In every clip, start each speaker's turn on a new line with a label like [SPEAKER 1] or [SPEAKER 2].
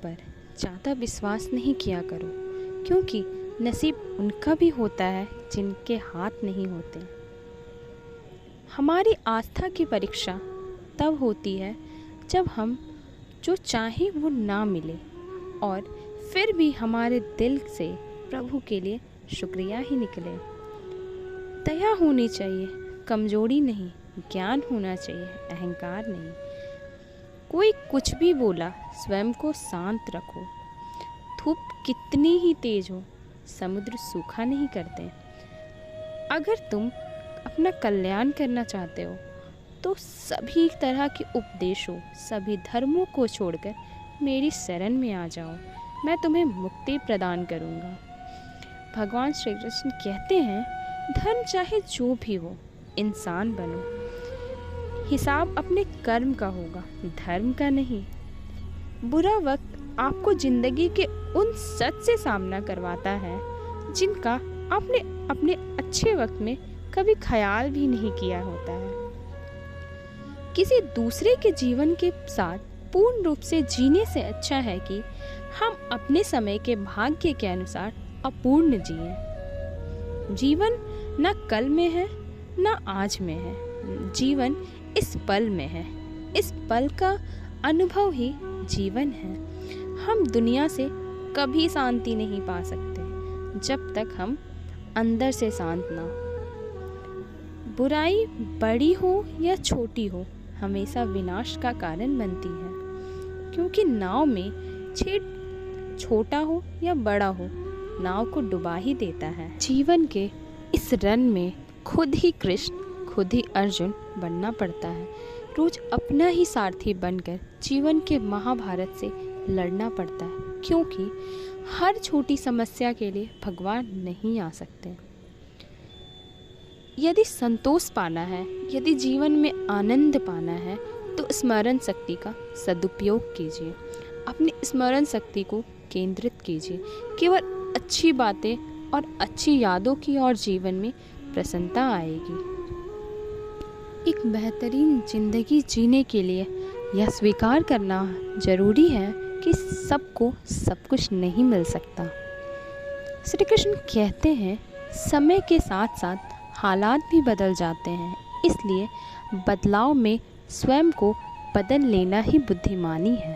[SPEAKER 1] पर ज़्यादा विश्वास नहीं किया करो, क्योंकि नसीब उनका भी होता है जिनके हाथ नहीं होते। हमारी आस्था की परीक्षा तब होती है जब हम जो चाहें वो ना मिले और फिर भी हमारे दिल से प्रभु के लिए शुक्रिया ही निकले। दया होनी चाहिए, कमजोरी नहीं। ज्ञान होना चाहिए, अहंकार नहीं। कोई कुछ भी बोला, स्वयं को शांत रखो। धूप कितनी ही तेज हो, समुद्र सूखा नहीं करते। अगर तुम अपना कल्याण करना चाहते हो तो सभी तरह के उपदेशों, सभी धर्मों को छोड़कर मेरी शरण में आ जाओ, मैं तुम्हें मुक्ति प्रदान करूंगा। भगवान श्री कृष्ण कहते हैं, धर्म चाहे जो भी हो, इंसान बनो। हिसाब अपने कर्म का होगा, धर्म का नहीं। बुरा वक्त आपको जिंदगी के उन सच से सामना करवाता है जिनका आपने अपने अच्छे वक्त में कभी ख्याल भी नहीं किया होता है। किसी दूसरे के जीवन के साथ पूर्ण रूप से जीने से अच्छा है कि हम अपने समय के भाग्य के अनुसार अपूर्ण जिए। जीवन न कल में है न आज में है, जीवन इस पल में है। इस पल का अनुभव ही जीवन है। हम दुनिया से कभी शांति नहीं पा सकते जब तक हम अंदर से शांत ना हो। बुराई बड़ी हो या छोटी हो, हमेशा विनाश का कारण बनती है, क्योंकि नाव में छेद छोटा हो या बड़ा हो, नाव को डुबा ही देता है। जीवन के इस रन में खुद ही कृष्ण, खुद ही अर्जुन बनना पड़ता है। रोज अपना ही सारथी बनकर जीवन के महाभारत से लड़ना पड़ता है, क्योंकि हर छोटी समस्या के लिए भगवान नहीं आ सकते। यदि संतोष पाना है, यदि जीवन में आनंद पाना है, तो स्मरण शक्ति का सदुपयोग कीजिए। अपनी स्मरण शक्ति को केंद्रित कीजिए केवल अच्छी बातें और अच्छी यादों की ओर। जीवन में प्रसन्नता आएगी। एक बेहतरीन जिंदगी जीने के लिए यह स्वीकार करना जरूरी है कि सबको सब कुछ नहीं मिल सकता। श्री कृष्ण कहते हैं, समय के साथ साथ हालात भी बदल जाते हैं, इसलिए बदलाव में स्वयं को बदल लेना ही बुद्धिमानी है।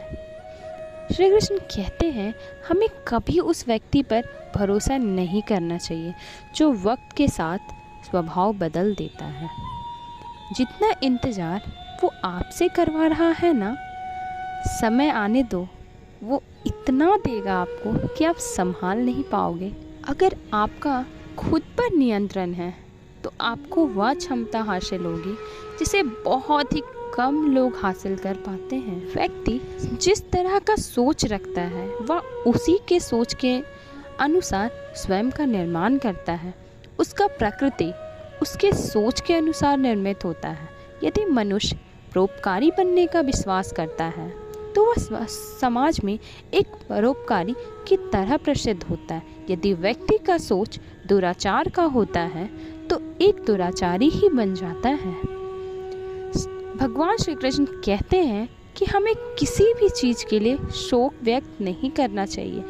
[SPEAKER 1] श्री कृष्ण कहते हैं, हमें कभी उस व्यक्ति पर भरोसा नहीं करना चाहिए जो वक्त के साथ स्वभाव बदल देता है। जितना इंतज़ार वो आपसे करवा रहा है ना, समय आने दो, वो इतना देगा आपको कि आप संभाल नहीं पाओगे। अगर आपका खुद पर नियंत्रण है तो आपको वह क्षमता हासिल होगी जिसे बहुत ही कम लोग हासिल कर पाते हैं। व्यक्ति जिस तरह का सोच रखता है वह उसी के सोच के अनुसार स्वयं का निर्माण करता है। उसका प्रकृति उसके सोच के अनुसार निर्मित होता है। यदि मनुष्य परोपकारी बनने का विश्वास करता है तो वह समाज में एक परोपकारी की तरह प्रसिद्ध होता है। यदि व्यक्ति का सोच दुराचार का होता है तो एक दुराचारी ही बन जाता है। भगवान श्री कृष्ण कहते हैं कि हमें किसी भी चीज़ के लिए शोक व्यक्त नहीं करना चाहिए,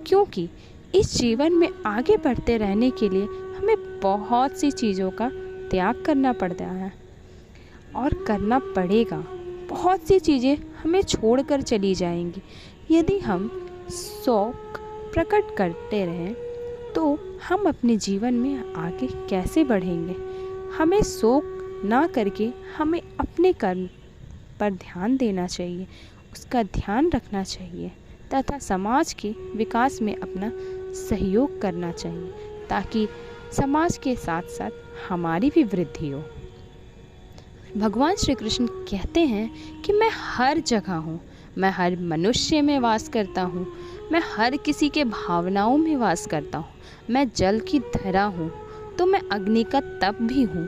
[SPEAKER 1] क्योंकि इस जीवन में आगे बढ़ते रहने के लिए हमें बहुत सी चीज़ों का त्याग करना पड़ता है और करना पड़ेगा। बहुत सी चीज़ें हमें छोड़कर चली जाएंगी। यदि हम शौक प्रकट करते रहें तो हम अपने जीवन में आगे कैसे बढ़ेंगे। हमें शौक ना करके हमें अपने कर्म पर ध्यान देना चाहिए, उसका ध्यान रखना चाहिए तथा समाज के विकास में अपना सहयोग करना चाहिए, ताकि समाज के साथ साथ हमारी भी वृद्धि हो। भगवान श्री कृष्ण कहते हैं कि मैं हर जगह हूँ, मैं हर मनुष्य में वास करता हूँ, मैं हर किसी के भावनाओं में वास करता हूँ। मैं जल की धरा हूँ तो मैं अग्नि का तप भी हूँ।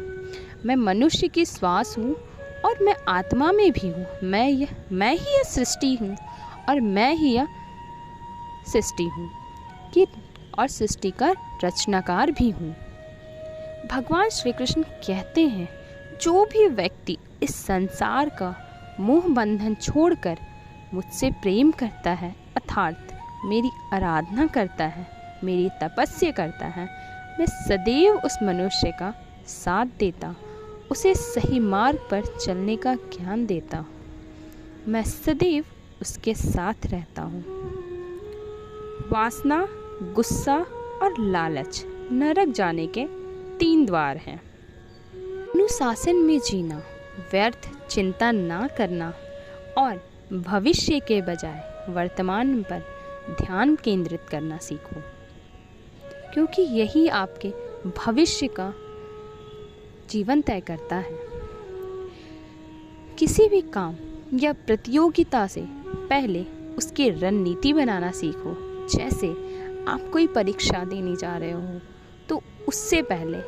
[SPEAKER 1] मैं मनुष्य की श्वास हूँ और मैं आत्मा में भी हूँ। मैं ही यह सृष्टि हूँ और मैं ही यह सृष्टि हूँ कि और सृष्टि का रचनाकार भी हूँ। भगवान श्री कृष्ण कहते हैं, जो भी व्यक्ति इस संसार का मोह बंधन छोड़कर मुझसे प्रेम करता है अर्थात मेरी आराधना करता है, मेरी तपस्या करता है, मैं सदैव उस मनुष्य का साथ देता, उसे सही मार्ग पर चलने का ज्ञान देता हूँ। मैं सदैव उसके साथ रहता हूँ। वासना, गुस्सा और लालच नरक जाने के 3 द्वार हैं। अनुशासन में जीना, व्यर्थ चिंता ना करना और भविष्य के बजाय वर्तमान पर ध्यान केंद्रित करना सीखो, क्योंकि यही आपके भविष्य का जीवन तय करता है। किसी भी काम या प्रतियोगिता से पहले उसकी रणनीति बनाना सीखो। जैसे आप कोई परीक्षा देने जा रहे हो तो उससे पहले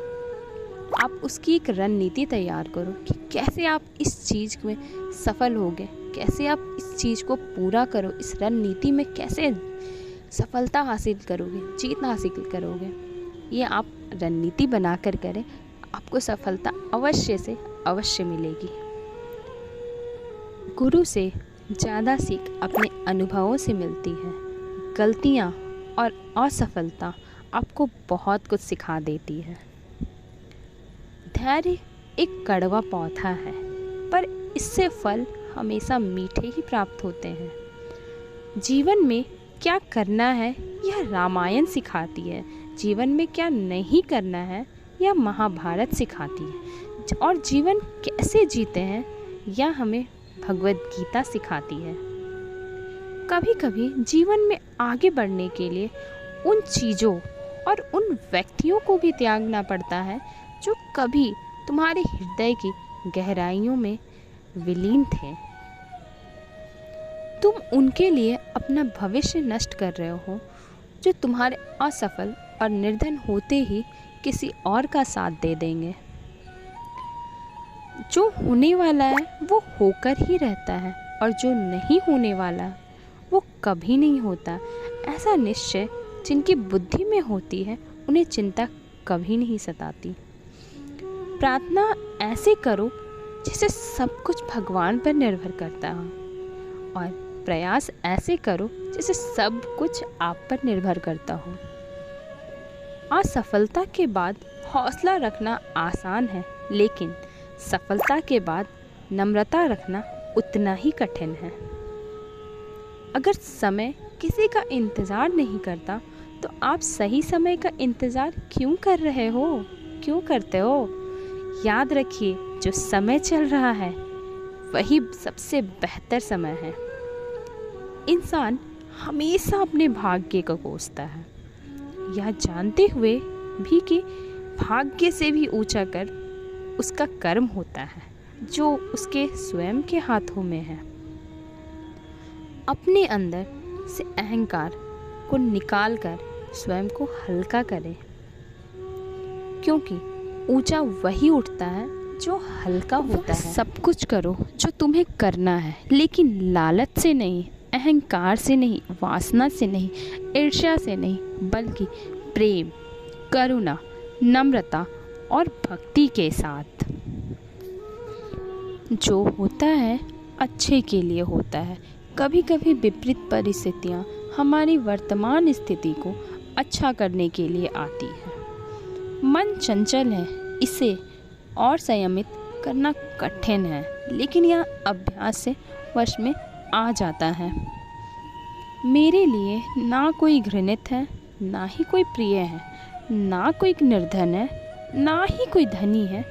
[SPEAKER 1] आप उसकी एक रणनीति तैयार करो कि कैसे आप इस चीज़ में सफल होगे, कैसे आप इस चीज़ को पूरा करो, इस रणनीति में कैसे सफलता हासिल करोगे, जीत हासिल करोगे। ये आप रणनीति बनाकर करें, आपको सफलता अवश्य से अवश्य मिलेगी। गुरु से ज़्यादा सीख अपने अनुभवों से मिलती है। गलतियाँ और असफलता आपको बहुत कुछ सिखा देती है। धैर्य एक कड़वा पौधा है, पर इससे फल हमेशा मीठे ही प्राप्त होते हैं। जीवन में क्या करना है यह रामायण सिखाती है, जीवन में क्या नहीं करना है यह महाभारत सिखाती है, और जीवन कैसे जीते हैं यह हमें भगवद गीता सिखाती है। कभी कभी जीवन में आगे बढ़ने के लिए उन चीज़ों और उन व्यक्तियों को भी त्यागना पड़ता है जो कभी तुम्हारे हृदय की गहराइयों में विलीन थे। तुम उनके लिए अपना भविष्य नष्ट कर रहे हो, जो तुम्हारे असफल और निर्धन होते ही किसी और का साथ दे देंगे। जो होने वाला है वो होकर ही रहता है, और जो नहीं होने वाला वो कभी नहीं होता। ऐसा निश्चय जिनकी बुद्धि में होती है उन्हें चिंता कभी नहीं सताती। प्रार्थना ऐसे करो जैसे सब कुछ भगवान पर निर्भर करता हो, और प्रयास ऐसे करो जैसे सब कुछ आप पर निर्भर करता हो। असफलता के बाद हौसला रखना आसान है, लेकिन सफलता के बाद नम्रता रखना उतना ही कठिन है। अगर समय किसी का इंतज़ार नहीं करता तो आप सही समय का इंतज़ार क्यों कर रहे हो, क्यों करते हो? याद रखिए, जो समय चल रहा है वही सबसे बेहतर समय है। इंसान हमेशा अपने भाग्य को कोसता है, यह जानते हुए भी कि भाग्य से भी ऊंचा कर उसका कर्म होता है जो उसके स्वयं के हाथों में है। अपने अंदर से अहंकार को निकालकर स्वयं को हल्का करें, क्योंकि ऊंचा वही उठता है जो हल्का होता है। सब कुछ करो जो तुम्हें करना है, लेकिन लालच से नहीं, अहंकार से नहीं, वासना से नहीं, ईर्ष्या से नहीं, बल्कि प्रेम, करुणा, नम्रता और भक्ति के साथ। जो होता है अच्छे के लिए होता है। कभी कभी विपरीत परिस्थितियाँ हमारी वर्तमान स्थिति को अच्छा करने के लिए आती है। मन चंचल है, इसे और संयमित करना कठिन है, लेकिन यह अभ्यास से वश में आ जाता है। मेरे लिए ना कोई घृणित है, ना ही कोई प्रिय है, ना कोई निर्धन है, ना ही कोई धनी है।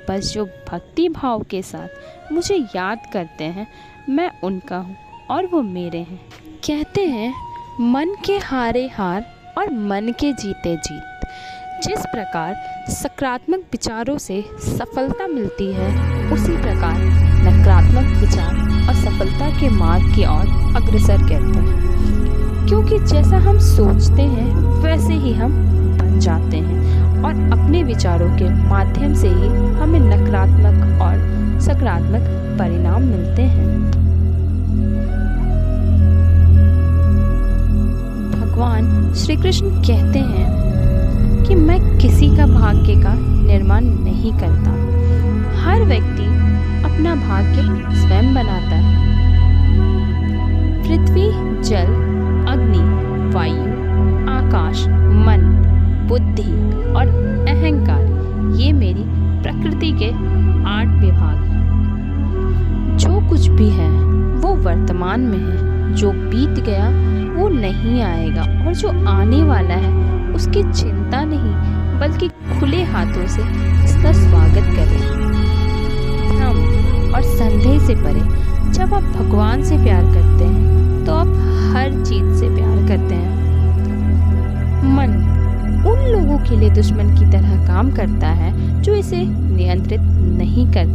[SPEAKER 1] बस जो भक्ति भाव के साथ मुझे याद करते हैं, मैं उनका हूँ और वो मेरे हैं। कहते हैं मन के हारे हार और मन के जीते जीत। जिस प्रकार सकारात्मक विचारों से सफलता मिलती है, उसी प्रकार नकारात्मक विचार असफलता के मार्ग की ओर अग्रसर करते हैं। क्योंकि जैसा हम सोचते हैं वैसे ही हम बन जाते हैं, और अपने विचारों के माध्यम से ही हमें नकारात्मक और सकारात्मक परिणाम मिलते हैं। भगवान श्री कृष्ण कहते हैं कि मैं किसी का भाग्य का निर्माण नहीं करता, हर व्यक्ति अपना भाग्य स्वयं बनाता है। पृथ्वी, जल, वायु, आकाश, मन, बुद्धि और अहंकार, ये मेरी प्रकृति के 8 विभाग हैं। जो कुछ भी है वो वर्तमान में है, जो बीत गया वो नहीं आएगा, और जो आने वाला है उसकी चिंता नहीं बल्कि खुले हाथों से इसका स्वागत करें। भ्रम और संदेह से परे, जब आप भगवान से प्यार करते हैं तो आप हर चीज से प्यार करते हैं। मन उन लोगों के लिए दुश्मन की तरह काम करता है जो इसे नियंत्रित नहीं करते।